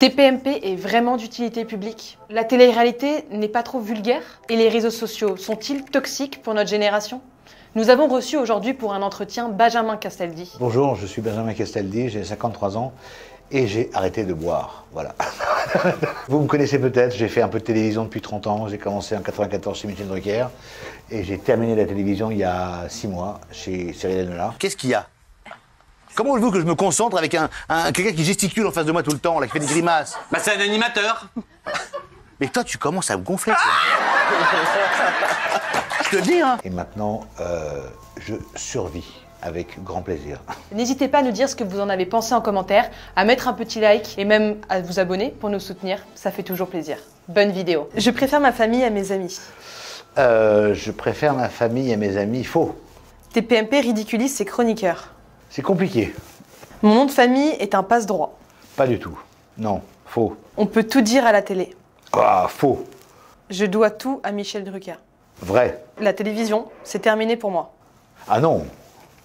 TPMP est vraiment d'utilité publique? La télé-réalité n'est pas trop vulgaire? Et les réseaux sociaux sont-ils toxiques pour notre génération? Nous avons reçu aujourd'hui pour un entretien Benjamin Castaldi. Bonjour, je suis Benjamin Castaldi, j'ai 53 ans et j'ai arrêté de boire. Voilà. Vous me connaissez peut-être, j'ai fait un peu de télévision depuis 30 ans. J'ai commencé en 94 chez Michel Drucker et j'ai terminé la télévision il y a 6 mois chez Cyril Hanouna. Qu'est-ce qu'il y a? Comment voulez-vous que je me concentre avec quelqu'un qui gesticule en face de moi tout le temps, là, qui fait des grimaces? Bah c'est un animateur. Mais toi, tu commences à me gonfler, toi. Je te le dis, hein. Et maintenant, je survis avec grand plaisir. N'hésitez pas à nous dire ce que vous en avez pensé en commentaire, à mettre un petit like et même à vous abonner pour nous soutenir. Ça fait toujours plaisir. Bonne vidéo. Je préfère ma famille à mes amis. Je préfère ma famille à mes amis. Faux. TPMP ridiculise ses chroniqueurs. C'est compliqué. Mon nom de famille est un passe-droit. Pas du tout. Non, faux. On peut tout dire à la télé. Ah, faux. Je dois tout à Michel Drucker. Vrai. La télévision, c'est terminé pour moi. Ah non.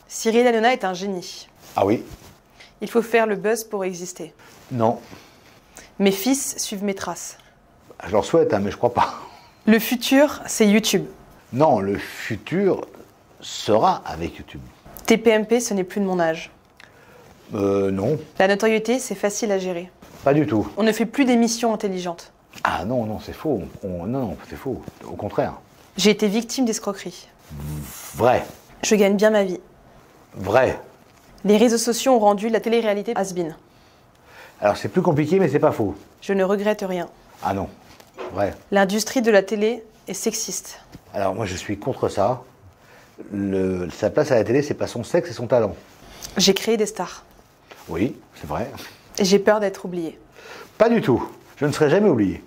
Cyril Hanouna est un génie. Ah oui. Il faut faire le buzz pour exister. Non. Mes fils suivent mes traces. Je leur souhaite, hein, mais je crois pas. Le futur, c'est YouTube. Non, le futur sera avec YouTube. TPMP, ce n'est plus de mon âge. Non. La notoriété, c'est facile à gérer. Pas du tout. On ne fait plus d'émissions intelligentes. Ah non, non, c'est faux. Non, c'est faux. Au contraire. J'ai été victime d'escroquerie. Vrai. Je gagne bien ma vie. Vrai. Les réseaux sociaux ont rendu la télé-réalité has-been. Alors c'est plus compliqué, mais c'est pas faux. Je ne regrette rien. Ah non. Vrai. L'industrie de la télé est sexiste. Alors moi je suis contre ça. Sa place à la télé, c'est pas son sexe, c'est son talent. J'ai créé des stars. Oui, c'est vrai. Et j'ai peur d'être oubliée. Pas du tout. Je ne serai jamais oublié.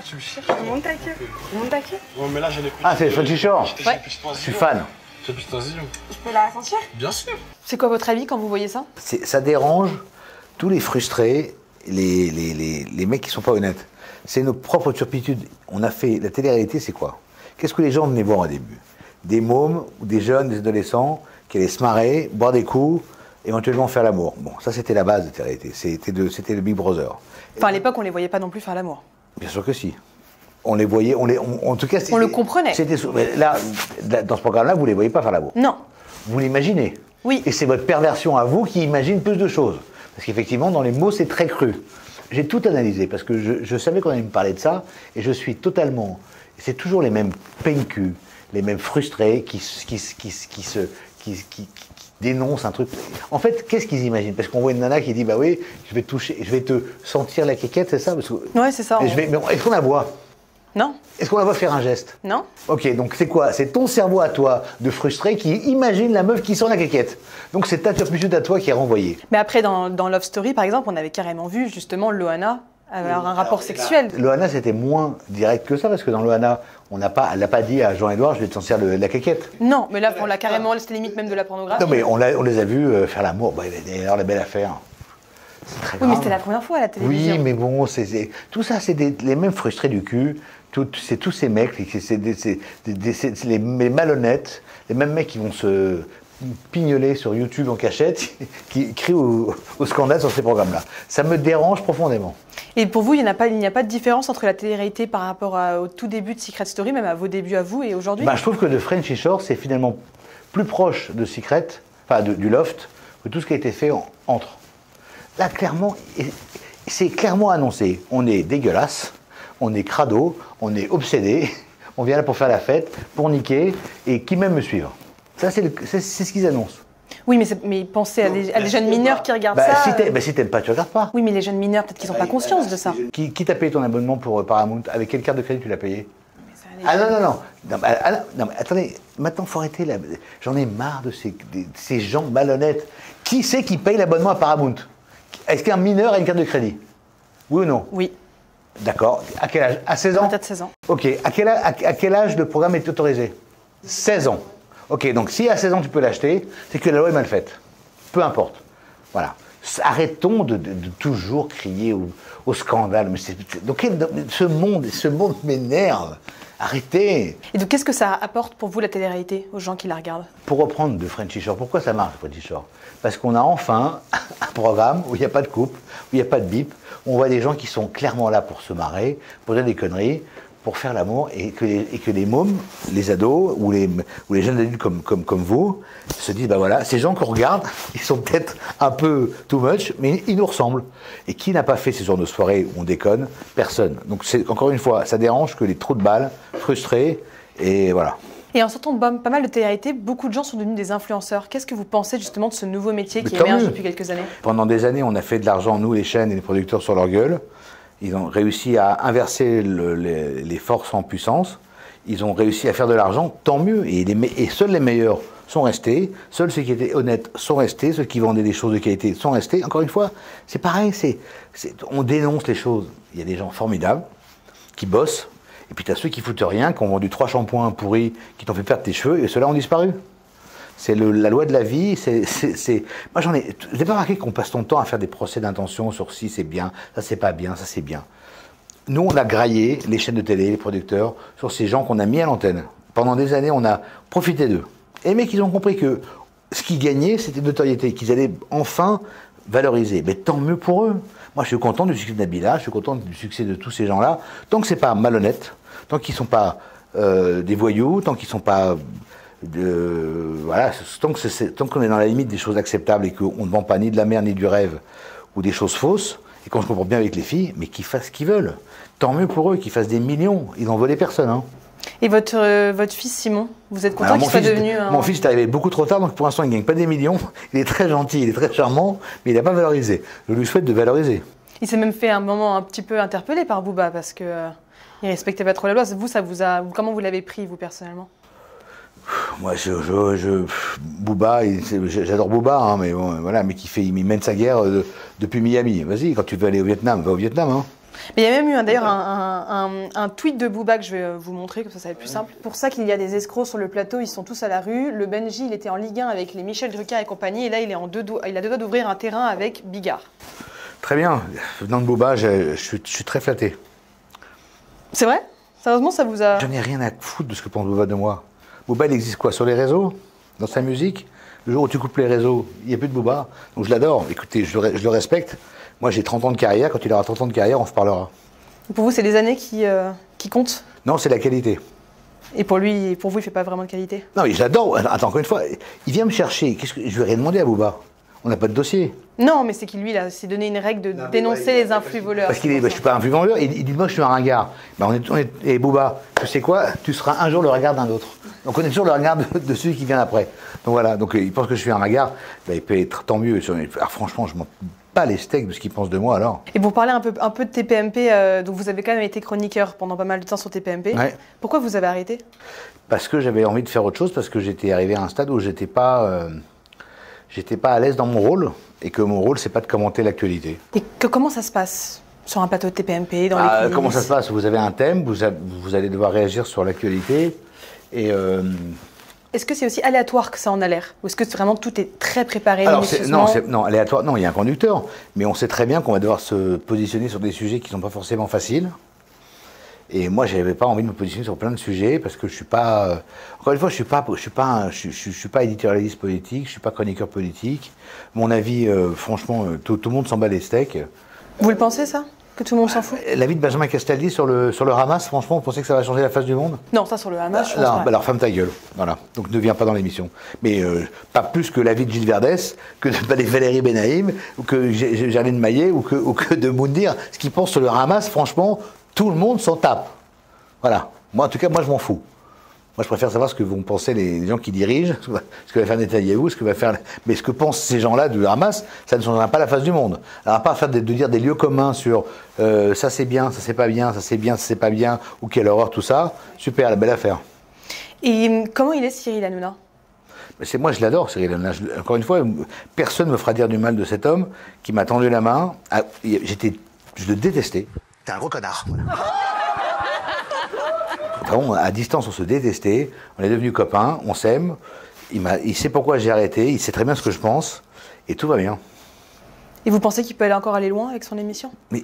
Tu me cherches? Monte ta queue. Monte ta queue. Ouais, mais là j'ai les Ah, c'est Frenchy Shore. Ouais. Je suis fan. J'ai plus de zillion. Je peux la sentir? Bien sûr. C'est quoi votre avis quand vous voyez ça? Ça dérange tous les frustrés, les mecs qui sont pas honnêtes. C'est nos propres turpitudes. On a fait la télé-réalité, c'est quoi? Qu'est-ce que les gens venaient voir au début? Des mômes, ou des jeunes, des adolescents qui allaient se marrer, boire des coups, éventuellement faire l'amour. Bon, ça c'était la base de la télé-réalité. C'était le Big Brother. Enfin, à l'époque, on les voyait pas non plus faire l'amour. Bien sûr que si. On les voyait, en tout cas, On le comprenait. Mais là, dans ce programme-là, vous les voyez pas faire l'amour. Non. Vous l'imaginez. Oui. Et c'est votre perversion à vous qui imagine plus de choses. Parce qu'effectivement, dans les mots, c'est très cru. J'ai tout analysé parce que je savais qu'on allait me parler de ça et je suis totalement. C'est toujours les mêmes peincus, les mêmes frustrés qui dénoncent un truc. En fait, qu'est-ce qu'ils imaginent? Parce qu'on voit une nana qui dit bah oui, je vais te toucher, je vais te sentir la quéquette, c'est ça? Ouais, c'est ça. Mais est-ce qu'on la voit? Non. Est-ce qu'on la voit faire un geste? Non. Ok, donc c'est quoi? C'est ton cerveau à toi, de frustré, qui imagine la meuf qui sent la quéquette. Donc c'est ta turpitude à toi qui est renvoyée. Mais après, dans Love Story, par exemple, on avait carrément vu justement Loana avoir un rapport sexuel. Loana, c'était moins direct que ça, parce que dans Loana, elle n'a pas dit à Jean-Édouard, je vais te sentir la quéquette. Non, mais là, on l'a carrément, c'était limite même de la pornographie. Non, mais on les a vus faire l'amour. Bah, alors, la belle affaire. C'est très Oui, grave. mais c'était la première fois à la télévision. Oui, mais bon, tout ça, c'est les mêmes frustrés du cul. C'est tous ces mecs, c'est les malhonnêtes, les mêmes mecs qui vont se pignoler sur YouTube en cachette, qui crient au scandale sur ces programmes-là. Ça me dérange profondément. Et pour vous, il n'y a pas de différence entre la télé-réalité par rapport au tout début de Secret Story, même à vos débuts à vous et aujourd'hui? Je trouve que de Frenchy Shore, c'est finalement plus proche de Secret, enfin du Loft, que tout ce qui a été fait entre. Là, clairement, c'est clairement annoncé. On est dégueulasse, on est crado, on est obsédé, on vient là pour faire la fête, pour niquer, et qui même me suivre. Ça, c'est ce qu'ils annoncent. Oui, mais pensez à des jeunes mineurs qui regardent ça. Si t'aimes pas, tu regardes pas. Oui, mais les jeunes mineurs, peut-être qu'ils n'ont pas conscience de ça. Qui t'a payé ton abonnement pour Paramount? Avec quelle carte de crédit tu l'as payé? Ah non, mais attendez, maintenant faut arrêter là. J'en ai marre de ces gens malhonnêtes. Qui c'est qui paye l'abonnement à Paramount? Est-ce qu'un mineur a une carte de crédit? Oui ou non? Oui. D'accord. À quel âge? À 16 ans? Peut-être 16 ans. Ok. À quel âge le programme est autorisé? 16 ans. Ok, donc si à 16 ans tu peux l'acheter, c'est que la loi est mal faite. Peu importe. Voilà. Arrêtons de toujours crier au scandale. Mais donc, ce monde m'énerve. Arrêtez. Et donc, qu'est-ce que ça apporte pour vous, la télé-réalité, aux gens qui la regardent? Pour reprendre de Frenchy Shore, pourquoi ça marche, Frenchy Shore? Parce qu'on a enfin un programme où il n'y a pas de couple, où il n'y a pas de bip, où on voit des gens qui sont clairement là pour se marrer, pour dire des conneries, pour faire l'amour, et que les mômes, les ados, ou les jeunes adultes comme vous, se disent, bah voilà, ces gens qu'on regarde, ils sont peut-être un peu too much, mais ils nous ressemblent. Et qui n'a pas fait ces genres de soirées où on déconne? Personne. Donc encore une fois, ça dérange que les trous de balles, frustrés, et voilà. Et en sortant de pas mal de télé-réalité, beaucoup de gens sont devenus des influenceurs. Qu'est-ce que vous pensez justement de ce nouveau métier qui émerge depuis quelques années? Pendant des années, on a fait de l'argent, nous, les chaînes et les producteurs, sur leur gueule. Ils ont réussi à inverser les forces en puissance. Ils ont réussi à faire de l'argent, tant mieux. Et seuls les meilleurs sont restés. Seuls ceux qui étaient honnêtes sont restés. Ceux qui vendaient des choses de qualité sont restés. Encore une fois, c'est pareil. On dénonce les choses. Il y a des gens formidables qui bossent. Et puis tu as ceux qui foutent rien, qui ont vendu 3 shampoings pourris, qui t'ont fait perdre tes cheveux, et ceux-là ont disparu. C'est la loi de la vie. Moi, vous n'avez pas remarqué qu'on passe ton temps à faire des procès d'intention sur si c'est bien, ça c'est pas bien, ça c'est bien. Nous, on a graillé les chaînes de télé, les producteurs, sur ces gens qu'on a mis à l'antenne. Pendant des années, on a profité d'eux. Et les mecs, ils ont compris que ce qu'ils gagnaient, c'était de notoriété, qu'ils allaient enfin valoriser. Mais tant mieux pour eux. Moi, je suis content du succès de Nabila, je suis content du succès de tous ces gens-là. Tant que c'est pas malhonnête, tant qu'ils sont pas des voyous, tant qu'ils sont pas voilà, tant qu'on est dans la limite des choses acceptables et qu'on ne vend pas ni de la merde ni du rêve ou des choses fausses, et qu'on se comprend bien avec les filles, mais qu'ils fassent ce qu'ils veulent. Tant mieux pour eux, qu'ils fassent des millions. Ils n'ont volé personne. Hein. Et votre fils Simon, vous êtes content qu'il soit devenu Mon fils est arrivé beaucoup trop tard, donc pour l'instant il ne gagne pas des millions. Il est très gentil, il est très charmant, mais il n'a pas valorisé. Je lui souhaite de valoriser. Il s'est même fait un moment un petit peu interpellé par Booba parce que il respectait pas trop la loi. Vous, comment vous l'avez pris, vous, personnellement? Moi, Booba, j'adore Booba, hein, mais bon, voilà, mais il mène sa guerre depuis Miami. Vas-y, quand tu veux aller au Vietnam, va au Vietnam. Hein. Mais il y a même eu d'ailleurs un tweet de Booba que je vais vous montrer, comme ça va être plus simple. Pour ça qu'il y a des escrocs sur le plateau, ils sont tous à la rue. Le Benji, il était en Ligue 1 avec les Michel Drucker et compagnie, et là, il a deux doigts d'ouvrir un terrain avec Bigard. Très bien. Venant de Booba, je suis très flatté. C'est vrai? Sérieusement, ça vous a... J'en ai rien à foutre de ce que pense Booba de moi. Booba, il existe quoi? Sur les réseaux? Dans sa musique? Le jour où tu coupes les réseaux, il n'y a plus de Booba. Donc je l'adore. Écoutez, je le respecte. Moi, j'ai 30 ans de carrière. Quand il aura 30 ans de carrière, on se parlera. Pour vous, c'est les années qui comptent? Non, c'est la qualité. Et pour vous, il ne fait pas vraiment de qualité? Non, mais je l'adore. Attends, encore une fois, il vient me chercher. Je lui ai rien demandé à Booba. On n'a pas de dossier. Non, mais c'est qu'il, lui, s'est donné une règle de dénoncer les influx voleurs. Parce qu'il est, je suis pas un influx voleur, il dit moi je suis un ringard. Ben, et Booba, tu sais quoi, tu seras un jour le regard d'un autre. Donc on est toujours le regard de celui qui vient après. Donc voilà, donc il pense que je suis un ringard, ben, il peut être tant mieux. Alors franchement, je m'en pas les steaks de ce qu'il pense de moi alors. Et pour parler un peu de TPMP, donc vous avez quand même été chroniqueur pendant pas mal de temps sur TPMP. Ouais. Pourquoi vous avez arrêté? Parce que j'avais envie de faire autre chose, parce que j'étais arrivé à un stade où j'étais pas à l'aise dans mon rôle, et que mon rôle, c'est pas de commenter l'actualité. Et comment ça se passe sur un plateau de TPMP, dans les coulisses? Comment ça se passe? Vous avez un thème, vous allez devoir réagir sur l'actualité, et... Est-ce que c'est aussi aléatoire que ça en a l'air? Ou est-ce que vraiment tout est très préparé? Alors, non, aléatoire, non, il y a un conducteur, mais on sait très bien qu'on va devoir se positionner sur des sujets qui ne sont pas forcément faciles. Et moi, je n'avais pas envie de me positionner sur plein de sujets parce que je suis pas. Encore une fois, je suis pas éditorialiste politique, je suis pas chroniqueur politique. Mon avis, franchement, tout le monde s'en bat les steaks. Vous le pensez ça? Que tout le monde s'en fout? L'avis de Benjamin Castaldi sur le Hamas, franchement, vous pensez que ça va changer la face du monde? Non, ça sur le Hamas, je pense pas. Alors ferme ta gueule, voilà. Donc ne viens pas dans l'émission. Mais pas plus que l'avis de Gilles Verdès, que de Valérie Benaïm, ou que Géraldine Maillet, ou que de Moundir. Ce qu'ils pensent sur le Hamas, franchement, tout le monde s'en tape. Voilà. Moi, en tout cas, moi, je m'en fous. Moi, je préfère savoir ce que vont penser les gens qui dirigent, ce que va faire Netanyahou, ce que va faire... Mais ce que pensent ces gens-là du Hamas, ça ne changera pas la face du monde. Alors, à part faire de dire des lieux communs sur ça c'est bien, ça c'est pas bien, ça c'est bien, ça c'est pas bien, ou quelle horreur, tout ça, super, la belle affaire. Et comment il est, Cyril Hanouna? Moi, je l'adore, Cyril Hanouna. Encore une fois, personne ne me fera dire du mal de cet homme qui m'a tendu la main. Je le détestais. T'es un gros connard. Voilà. Bon, à distance, on se détestait, on est devenus copains, on s'aime, il sait pourquoi j'ai arrêté, il sait très bien ce que je pense, et tout va bien. Et vous pensez qu'il peut encore aller loin avec son émission? Mais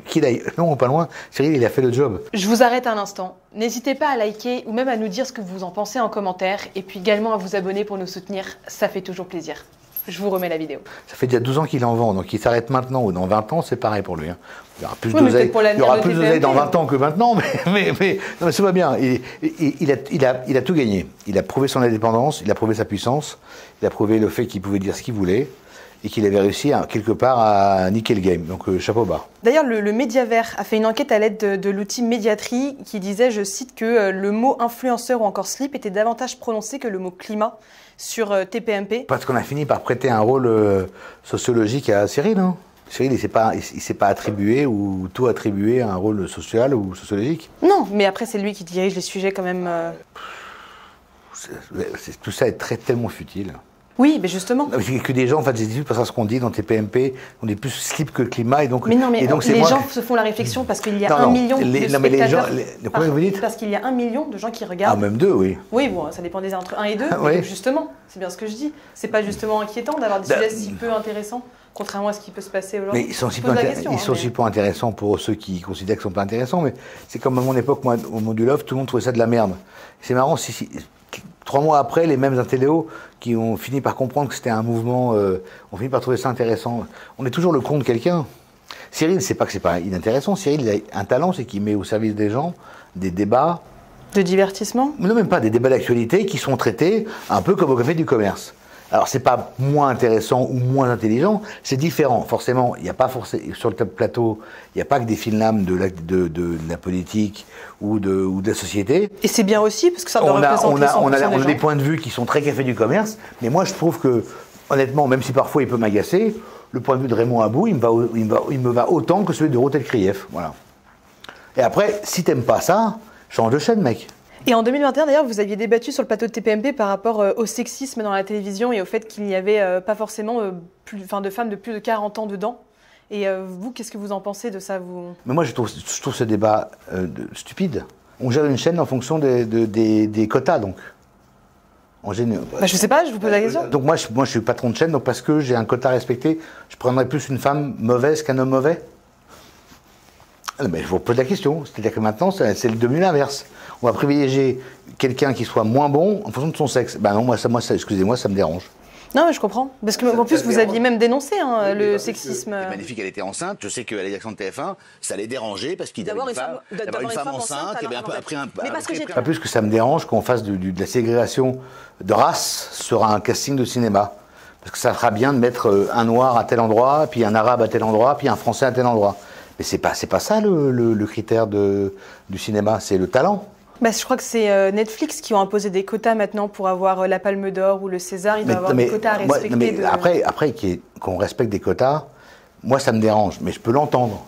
qu'il aille non, pas loin. Cyril, il a fait le job. Je vous arrête un instant. N'hésitez pas à liker ou même à nous dire ce que vous en pensez en commentaire. Et puis également à vous abonner pour nous soutenir. Ça fait toujours plaisir. Je vous remets la vidéo. Ça fait déjà 12 ans qu'il en vend, donc il s'arrête maintenant ou dans 20 ans, c'est pareil pour lui. Hein. Il y aura plus Oui, d'oseille peut-être pour dans 20 ans que maintenant, mais ça va bien. Il a tout gagné. Il a prouvé son indépendance, il a prouvé sa puissance, il a prouvé le fait qu'il pouvait dire ce qu'il voulait et qu'il avait réussi quelque part à niquer le game. Donc chapeau bas. D'ailleurs, le Mediavert a fait une enquête à l'aide de l'outil Mediatri qui disait, je cite, que le mot influenceur ou encore slip était davantage prononcé que le mot climat sur TPMP. Parce qu'on a fini par prêter un rôle sociologique à Cyril. Hein. Cyril, il s'est pas attribué ou tout attribué à un rôle social ou sociologique. Non, mais après, c'est lui qui dirige les sujets quand même. Tout ça est tellement futile. Oui, mais justement. Que des gens fassent des études parce que ce qu'on dit dans TPMP, on est plus slip que climat et donc. Mais non, mais et donc les gens se font la réflexion parce qu'il y a 1 million de spectateurs. Mais les gens, comment vous dites? Parce qu'il y a 1 million de gens qui regardent. Ah, même 2, oui. Oui, bon, ça dépend des entre 1 et 2. Oui. Donc justement, c'est bien ce que je dis. C'est pas justement inquiétant d'avoir des sujets si peu intéressants, contrairement à ce qui peut se passer aujourd'hui. Mais ils sont aussi peu intéressants pour ceux qui considèrent qu'ils sont pas intéressants. Mais c'est comme à mon époque, moi, au Modulov, tout le monde trouvait ça de la merde. C'est marrant, 3 mois après, les mêmes intelléos qui ont fini par comprendre que c'était un mouvement, ont fini par trouver ça intéressant. On est toujours le con de quelqu'un. Cyril, c'est pas que c'est pas inintéressant. Cyril, il a un talent, c'est qu'il met au service des gens des débats. De divertissement? Non, même pas, des débats d'actualité qui sont traités un peu comme au Café du Commerce. Alors, c'est pas moins intéressant ou moins intelligent, c'est différent. Forcément, il n'y a pas sur le plateau, il n'y a pas que des films de la politique ou de la société. Et c'est bien aussi, parce que ça doit représenter 100% on a des gens. des points de vue qui sont très Café du Commerce, mais moi, je trouve que, honnêtement, même si parfois il peut m'agacer, le point de vue de Raymond Abou, il me va autant que celui de Rotel Krief. Voilà. Et après, si t'aimes pas ça, change de chaîne, mec. Et en 2021, d'ailleurs, vous aviez débattu sur le plateau de TPMP par rapport au sexisme dans la télévision et au fait qu'il n'y avait pas forcément de femmes de plus de 40 ans dedans. Et vous, qu'est-ce que vous en pensez de ça Mais moi, je trouve ce débat stupide. On gère une chaîne en fonction des quotas, donc. Je sais pas, je vous pose la question. Donc moi, je suis patron de chaîne, donc parce que j'ai un quota à respecter, je prendrais plus une femme mauvaise qu'un homme mauvais. Mais je vous pose la question. C'est-à-dire que maintenant, c'est devenu l'inverse. On va privilégier quelqu'un qui soit moins bon en fonction de son sexe. Ben non, excusez-moi, ça me dérange. Non, mais je comprends. Parce que en plus, vous aviez même dénoncé le sexisme. C'est magnifique, elle était enceinte. Je sais qu'à la direction de TF1, ça les dérangeait parce qu'ils avaient une femme enceinte qui avait un peu appris un peu. Pas plus que ça me dérange qu'on fasse de la ségrégation de race sur un casting de cinéma. Parce que ça fera bien de mettre un noir à tel endroit, puis un arabe à tel endroit, puis un français à tel endroit. Mais c'est pas ça le critère du cinéma, c'est le talent. Je crois que c'est Netflix qui ont imposé des quotas maintenant pour avoir la Palme d'Or ou le César. Il doit y avoir des quotas à respecter. Après qu'on respecte des quotas, moi ça me dérange, mais je peux l'entendre.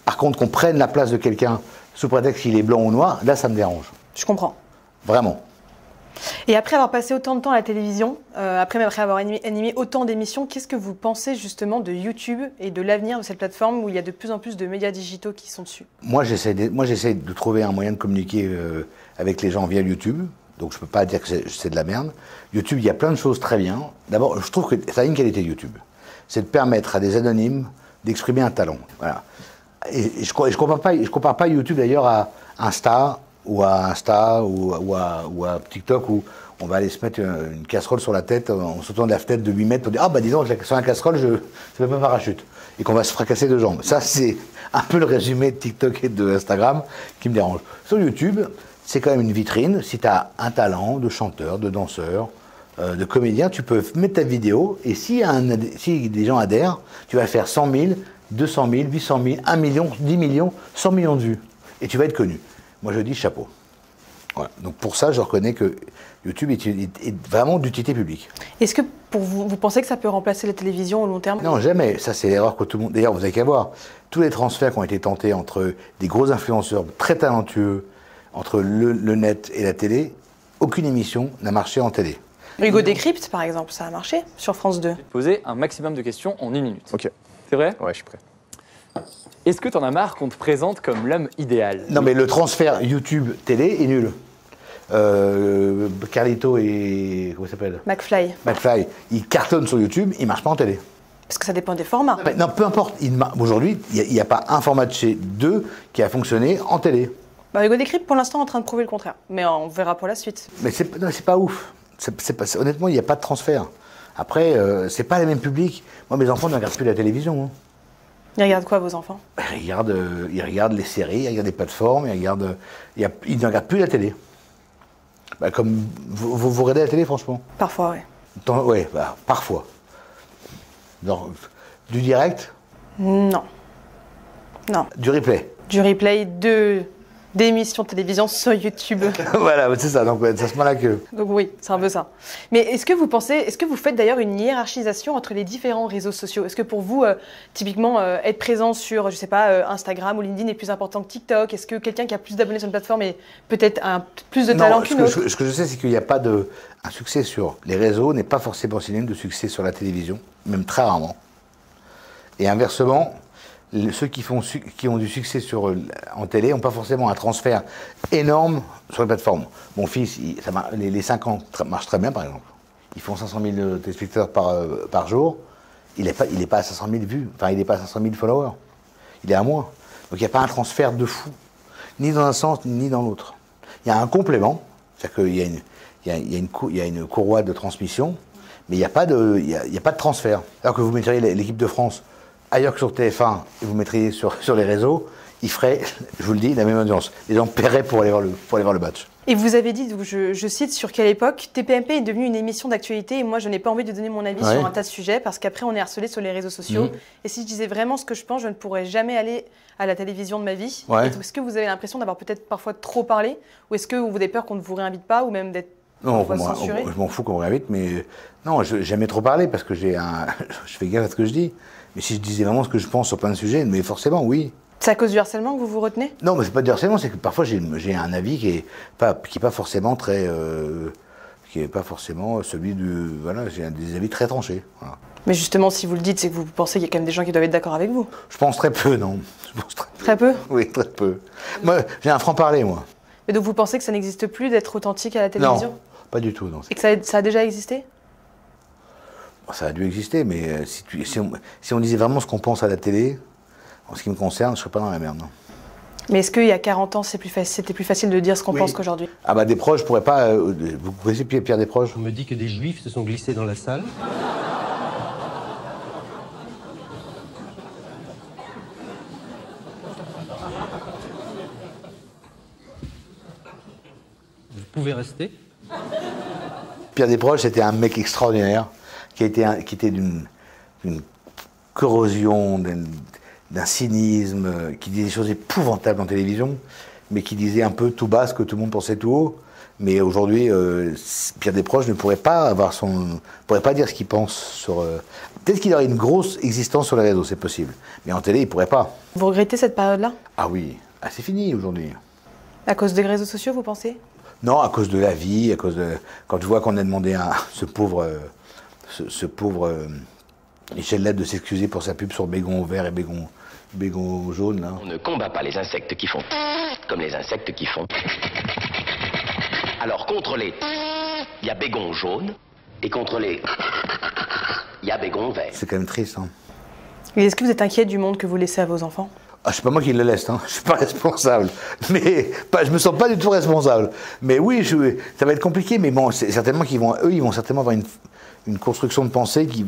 Par contre, qu'on prenne la place de quelqu'un sous prétexte qu'il est blanc ou noir, là ça me dérange. Je comprends. Vraiment. Et après avoir passé autant de temps à la télévision, après avoir animé autant d'émissions, qu'est-ce que vous pensez justement de YouTube et de l'avenir de cette plateforme où il y a de plus en plus de médias digitaux qui sont dessus? Moi, j'essaie de trouver un moyen de communiquer avec les gens via YouTube. Donc, je ne peux pas dire que c'est de la merde. YouTube, il y a plein de choses très bien. D'abord, je trouve que ça a une qualité YouTube. C'est de permettre à des anonymes d'exprimer un talent. Voilà. Et je ne compare pas YouTube d'ailleurs à Insta ou à TikTok où on va aller se mettre une casserole sur la tête en sautant de la fenêtre de 8 mètres pour dire « Ah bah dis donc, sur la casserole, je ne fais pas parachute » et qu'on va se fracasser de jambes. Ça, c'est un peu le résumé de TikTok et de Instagram qui me dérange. Sur YouTube, c'est quand même une vitrine. Si tu as un talent de chanteur, de danseur, de comédien, tu peux mettre ta vidéo et si des gens adhèrent, tu vas faire 100 000, 200 000, 800 000, 1 million, 10 millions, 100 millions de vues. Et tu vas être connu. Moi, je dis chapeau. Voilà. Donc pour ça, je reconnais que YouTube est vraiment d'utilité publique. Est-ce que pour vous pensez que ça peut remplacer la télévision au long terme? Non, jamais. Ça, c'est l'erreur que tout le monde... D'ailleurs, vous n'avez qu'à voir. Tous les transferts qui ont été tentés entre des gros influenceurs très talentueux, entre le net et la télé, aucune émission n'a marché en télé. Hugo Décrypte, par exemple, ça a marché sur France 2. Poser un maximum de questions en 1 minute. Ok. C'est vrai? Ouais, je suis prêt. Est-ce que t'en as marre qu'on te présente comme l'homme idéal? Non, mais le transfert YouTube-télé est nul. Carlito et... comment il s'appelle? McFly. McFly. Ils cartonnent sur YouTube, ils ne marchent pas en télé. Parce que ça dépend des formats. Non, peu importe. Aujourd'hui, il n'y a pas un format de chez deux qui a fonctionné en télé. Bah, Hugo Décrypte, pour l'instant, est en train de prouver le contraire. Mais on verra pour la suite. Mais c'est pas ouf. Honnêtement, il n'y a pas de transfert. Après, c'est pas les mêmes publics. Moi, mes enfants ne regardent plus la télévision. Hein. Ils regardent quoi, vos enfants? Ils regardent les séries, ils regardent les plateformes, ils ne regardent plus la télé. Bah, comme vous regardez la télé, franchement? Parfois, oui. Oui, parfois. Du direct? Non. Non. Du replay? Du replay d'émissions de télévision sur YouTube. Voilà, c'est ça, donc c'est à ce moment-là que... Donc oui, c'est un peu ça. Mais est-ce que vous faites d'ailleurs une hiérarchisation entre les différents réseaux sociaux? Est-ce que pour vous, typiquement, être présent sur, je sais pas, Instagram ou LinkedIn est plus important que TikTok? Est-ce que quelqu'un qui a plus d'abonnés sur une plateforme est peut-être plus de talent qu'une autre? Ce que je sais, c'est qu'il n'y a pas un succès sur les réseaux n'est pas forcément synonyme de succès sur la télévision, même très rarement. Et inversement, ceux qui ont du succès en télé n'ont pas forcément un transfert énorme sur les plateformes. Mon fils, les 5 ans marchent très bien, par exemple. Ils font 500 000 téléspectateurs par jour. Il n'est pas à 500 000 vues. Enfin, il n'est pas à 500 000 followers. Il est à moins. Donc, il n'y a pas un transfert de fou, ni dans un sens, ni dans l'autre. Il y a un complément, c'est-à-dire qu'il y a une courroie de transmission, mais il n'y a pas de transfert. Alors que vous mettriez l'équipe de France ailleurs que sur TF1 et vous mettriez sur les réseaux, il ferait, je vous le dis, la même audience. Les gens paieraient pour aller voir le match. Et vous avez dit, je cite, sur quelle époque TPMP est devenue une émission d'actualité et moi je n'ai pas envie de donner mon avis sur un tas de sujets parce qu'après on est harcelé sur les réseaux sociaux. Et si je disais vraiment ce que je pense, je ne pourrais jamais aller à la télévision de ma vie. Est-ce que vous avez l'impression d'avoir peut-être parfois trop parlé ou est-ce que vous avez peur qu'on ne vous réinvite pas ou même d'être censuré? Je m'en fous qu'on me réinvite, mais non, jamais trop parlé parce que je fais gaffe à ce que je dis. Mais si je disais vraiment ce que je pense sur plein de sujets, mais forcément, oui. C'est à cause du harcèlement que vous vous retenez? Non, mais c'est pas du harcèlement, c'est que parfois j'ai un avis qui est pas forcément très, qui est pas forcément celui du, voilà, j'ai des avis très tranchés. Voilà. Mais justement, si vous le dites, c'est que vous pensez qu'il y a quand même des gens qui doivent être d'accord avec vous. Je pense très peu, non. Je pense très peu. Oui, très peu. Moi, j'ai un franc-parler, moi. Et donc vous pensez que ça n'existe plus d'être authentique à la télévision? Non, pas du tout, non. Et que ça a déjà existé? Ça a dû exister, mais si on disait vraiment ce qu'on pense à la télé, en ce qui me concerne, je ne serais pas dans la merde. Non. Mais est-ce qu'il y a 40 ans, c'était plus facile de dire ce qu'on pense qu'aujourd'hui? Ah bah Desproges, je pourrais pas... vous connaissez Pierre Desproges? On me dit que des juifs se sont glissés dans la salle. Vous pouvez rester. Pierre Desproges, c'était un mec extraordinaire, qui était d'une corrosion, d'un cynisme, qui disait des choses épouvantables en télévision, mais qui disait un peu tout bas ce que tout le monde pensait tout haut. Mais aujourd'hui, Pierre Desproges ne pourrait pas dire ce qu'il pense sur... Peut-être qu'il aurait une grosse existence sur les réseaux, c'est possible. Mais en télé, il ne pourrait pas. Vous regrettez cette période-là? Ah oui, c'est fini aujourd'hui. À cause des réseaux sociaux, vous pensez? Non, à cause de la vie, à cause de... Quand je vois qu'on a demandé à ce pauvre Michel Leb de s'excuser pour sa pub sur bégon vert et bégon jaune, là. On ne combat pas les insectes qui font comme les insectes qui font. Alors contre les il y a bégon jaune et contre les il y a bégon vert. C'est quand même triste, hein. Et est-ce que vous êtes inquiet du monde que vous laissez à vos enfants? Ah, c'est pas moi qui le laisse, hein. Je suis pas responsable. Mais je me sens pas du tout responsable. Mais oui, ça va être compliqué, mais bon, c'est certainement ils vont certainement avoir une construction de pensée qui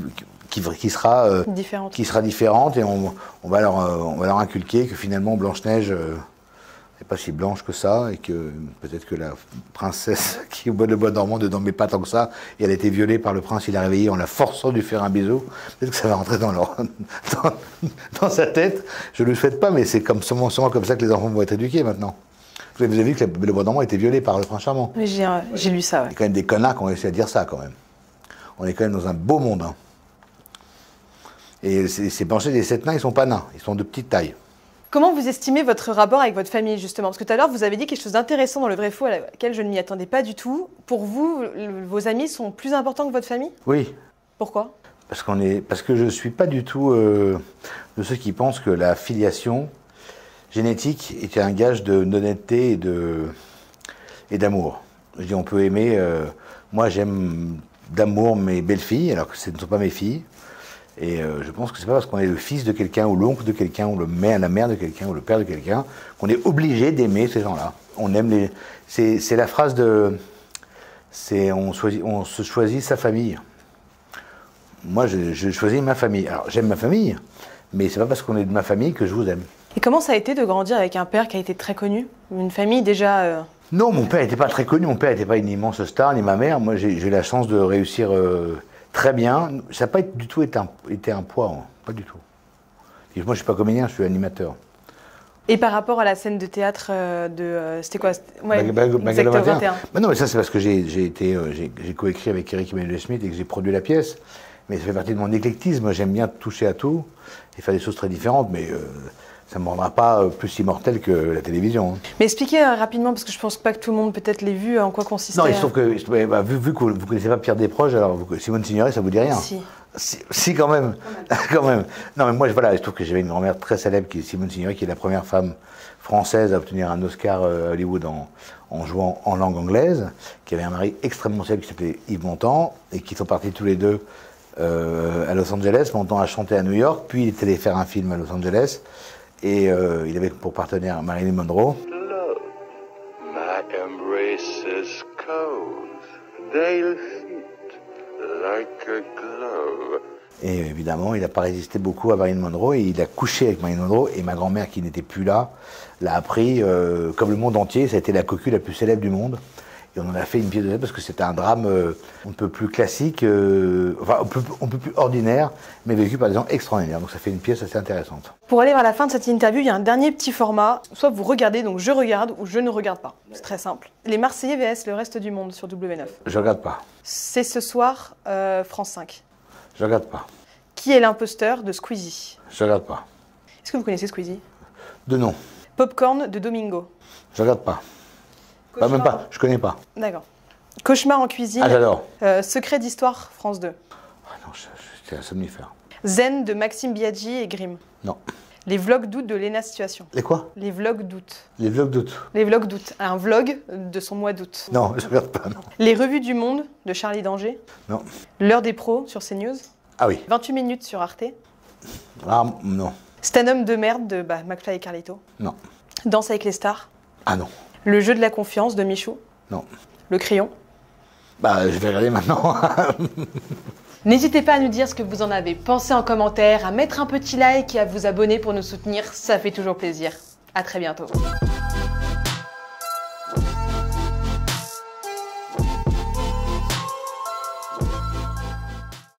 sera différente et on va leur inculquer que finalement Blanche-Neige n'est pas si blanche que ça et que peut-être que la princesse qui est au bois de bois dormant ne dormait pas tant que ça et elle a été violée par le prince, il l'a réveillée en la forçant de lui faire un bisou. Peut-être que ça va rentrer dans sa tête. Je ne le souhaite pas, mais c'est sûrement comme ça que les enfants vont être éduqués maintenant. Vous avez vu que le bois dormant a été violée par le prince charmant. Oui, j'ai lu ça. Ouais. Il y a quand même des connards qui ont réussi à dire ça quand même. On est quand même dans un beau monde. Hein. Et ces Blanchet des 7 nains, ils sont pas nains, ils sont de petite taille. Comment vous estimez votre rapport avec votre famille, justement? Parce que tout à l'heure, vous avez dit quelque chose d'intéressant dans le vrai-faux à laquelle je ne m'y attendais pas du tout. Pour vous, vos amis sont plus importants que votre famille? Oui. Pourquoi? Parce que je ne suis pas du tout de ceux qui pensent que la filiation génétique est un gage d'honnêteté et d'amour. Je dis, on peut aimer... moi, j'aime d'amour mes belles-filles, alors que ce ne sont pas mes filles. Et je pense que c'est pas parce qu'on est le fils de quelqu'un, ou l'oncle de quelqu'un, ou la mère de quelqu'un, ou le père de quelqu'un, qu'on est obligé d'aimer ces gens-là. On aime les... C'est la phrase de... on se choisit sa famille. Moi, je choisis ma famille. Alors, j'aime ma famille, mais c'est pas parce qu'on est de ma famille que je vous aime. Et comment ça a été de grandir avec un père qui a été très connu? Une famille déjà... Non, mon père n'était pas très connu, mon père n'était pas une immense star, ni ma mère. Moi, j'ai eu la chance de réussir très bien. Ça n'a pas du tout été un poids, hein. Pas du tout. Et moi, je ne suis pas comédien, je suis animateur. Et par rapport à la scène de théâtre c'était quoi? Ouais, Bagala 21. Mais non, mais ça, c'est parce que j'ai coécrit avec Eric Emmanuel Schmitt et que j'ai produit la pièce. Mais ça fait partie de mon éclectisme. J'aime bien toucher à tout et faire des choses très différentes, mais ça ne me rendra pas plus immortel que la télévision. Hein. Mais expliquez rapidement, parce que je pense pas que tout le monde peut-être l'ait vu, en quoi consistait... Non, il se trouve que, vu que vous ne connaissez pas Pierre Desproges, alors Simone Signoret, ça vous dit rien? Si, quand même. Quand même. Non, mais moi, voilà, il se trouve que j'avais une grand-mère très célèbre, qui est Simone Signoret, qui est la première femme française à obtenir un Oscar à Hollywood en jouant en langue anglaise, qui avait un mari extrêmement célèbre qui s'appelait Yves Montand, et qui sont partis tous les deux à Los Angeles. Montand a chanté à New York, puis il était allé faire un film à Los Angeles, et il avait pour partenaire Marilyn Monroe. Love, my embraces cold, they'll fit like a glove. Et évidemment, il n'a pas résisté beaucoup à Marilyn Monroe, et il a couché avec Marilyn Monroe, et ma grand-mère, qui n'était plus là, l'a appris comme le monde entier. Ça a été la cocu la plus célèbre du monde. Et on en a fait une pièce de théâtre parce que c'était un drame on ne peut plus classique, enfin on peut plus ordinaire, mais vécu par des gens extraordinaires. Donc ça fait une pièce assez intéressante. Pour aller vers la fin de cette interview, il y a un dernier petit format. Soit vous regardez, donc je regarde, ou je ne regarde pas. C'est très simple. Les Marseillais vs le reste du monde sur W9. Je regarde pas. C'est ce soir, France 5. Je regarde pas. Qui est l'imposteur de Squeezie? Je regarde pas. Est-ce que vous connaissez Squeezie? De nom. Popcorn de Domingo. Je regarde pas. Pas, même pas, je connais pas. D'accord. Cauchemar en cuisine. Ah, j'adore. Secret d'histoire, France 2. Ah non, j'étais un somnifère. Zen de Maxime Biaggi et Grimm. Non. Les vlogs d'août de Léna Situation. Les quoi? Les vlogs d'août. Les vlogs d'août. Les vlogs d'août. Un vlog de son mois d'août. Non, je regarde pas, non. Les revues du monde de Charlie Danger. Non. L'heure des pros sur CNews. Ah oui. 28 minutes sur Arte. Ah non. C'est un homme de merde de McFly et Carlito. Non. Danse avec les stars. Ah non. Le jeu de la confiance de Michou. Non. Le crayon. Bah, je vais regarder maintenant. N'hésitez pas à nous dire ce que vous en avez pensé en commentaire, à mettre un petit like et à vous abonner pour nous soutenir, ça fait toujours plaisir. À très bientôt.